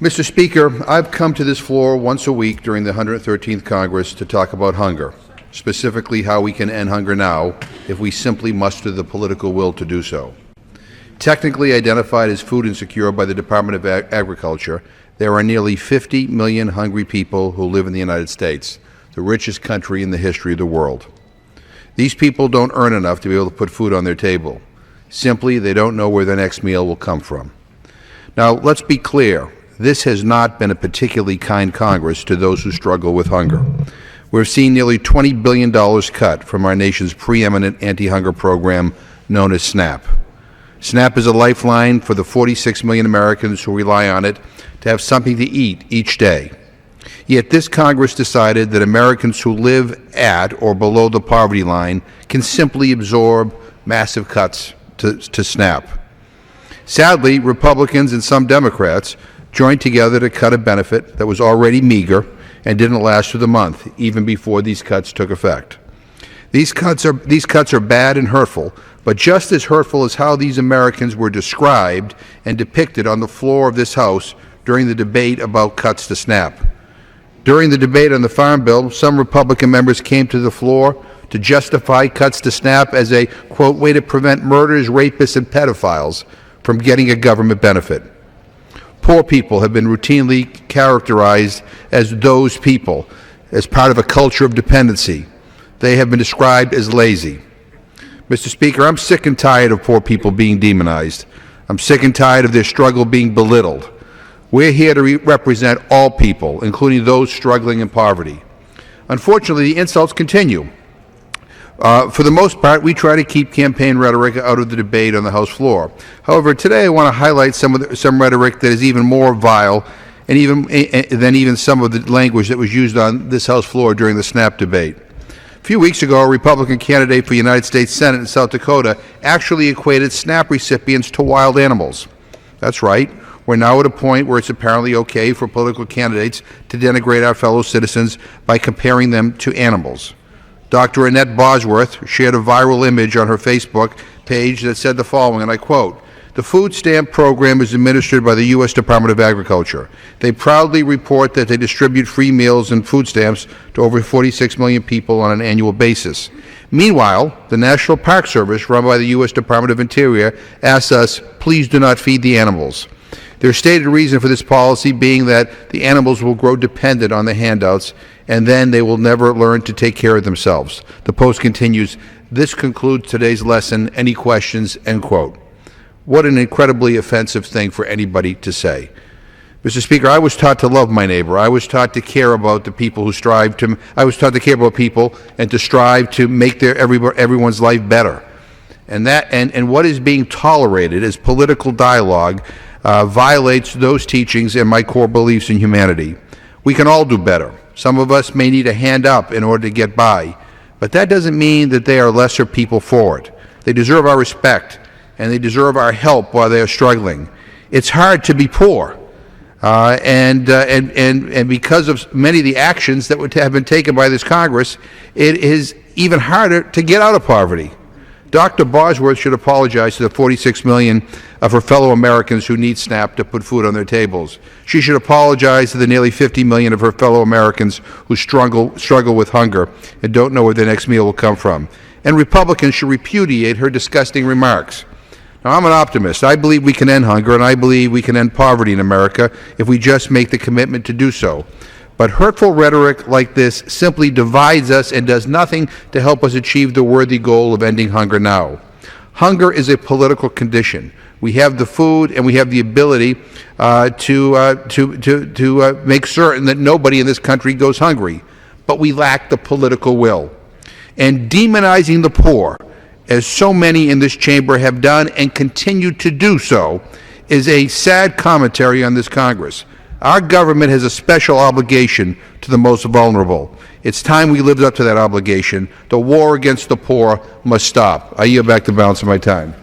Mr. Speaker, I've come to this floor once a week during the 113th Congress to talk about hunger, specifically how we can end hunger now if we simply muster the political will to do so. Technically identified as food insecure by the Department of Agriculture, there are nearly 50 million hungry people who live in the United States, the richest country in the history of the world. These people don't earn enough to be able to put food on their table. Simply, they don't know where their next meal will come from. Now, let's be clear. This has not been a particularly kind Congress to those who struggle with hunger. We've seen nearly $20 billion cut from our nation's pre-eminent anti-hunger program known as SNAP. SNAP is a lifeline for the 46 million Americans who rely on it to have something to eat each day. Yet this Congress decided that Americans who live at or below the poverty line can simply absorb massive cuts to SNAP. Sadly, Republicans and some Democrats joined together to cut a benefit that was already meager and didn't last through the month, even before these cuts took effect. These cuts are bad and hurtful, but just as hurtful as how these Americans were described and depicted on the floor of this House during the debate about cuts to SNAP. During the debate on the Farm Bill, some Republican members came to the floor to justify cuts to SNAP as a, quote, way to prevent murderers, rapists, and pedophiles from getting a government benefit. Poor people have been routinely characterized as those people, as part of a culture of dependency. They have been described as lazy. Mr. Speaker, I'm sick and tired of poor people being demonized. I'm sick and tired of their struggle being belittled. We're here to represent all people, including those struggling in poverty. Unfortunately, the insults continue. For the most part, we try to keep campaign rhetoric out of the debate on the House floor. However, today I want to highlight some rhetoric that is even more vile than even some of the language that was used on this House floor during the SNAP debate. A few weeks ago, a Republican candidate for United States Senate in South Dakota actually equated SNAP recipients to wild animals. That's right. We're now at a point where it's apparently okay for political candidates to denigrate our fellow citizens by comparing them to animals. Dr. Annette Bosworth shared a viral image on her Facebook page that said the following, and I quote, "The food stamp program is administered by the U.S. Department of Agriculture. They proudly report that they distribute free meals and food stamps to over 46 million people on an annual basis. Meanwhile, the National Park Service, run by the U.S. Department of Interior, asks us, please do not feed the animals. Their stated reason for this policy being that the animals will grow dependent on the handouts and then they will never learn to take care of themselves." The Post continues, "This concludes today's lesson. Any questions?" End quote. What an incredibly offensive thing for anybody to say. Mr. Speaker, I was taught to love my neighbor. I was taught to care about the people who I was taught to care about people and to strive to make everyone's life better. And what is being tolerated as political dialogue violates those teachings and my core beliefs in humanity. We can all do better. Some of us may need a hand up in order to get by, but that doesn't mean that they are lesser people for it. They deserve our respect, and they deserve our help while they are struggling. It's hard to be poor, and because of many of the actions that would have been taken by this Congress, it is even harder to get out of poverty. Dr. Bosworth should apologize to the 46 million of her fellow Americans who need SNAP to put food on their tables. She should apologize to the nearly 50 million of her fellow Americans who struggle with hunger and don't know where their next meal will come from. And Republicans should repudiate her disgusting remarks. Now, I'm an optimist. I believe we can end hunger, and I believe we can end poverty in America if we just make the commitment to do so. But hurtful rhetoric like this simply divides us and does nothing to help us achieve the worthy goal of ending hunger now. Hunger is a political condition. We have the food and we have the ability to make certain that nobody in this country goes hungry, but we lack the political will. And demonizing the poor, as so many in this chamber have done and continue to do so, is a sad commentary on this Congress. Our government has a special obligation to the most vulnerable. It's time we lived up to that obligation. The war against the poor must stop. I yield back the balance of my time.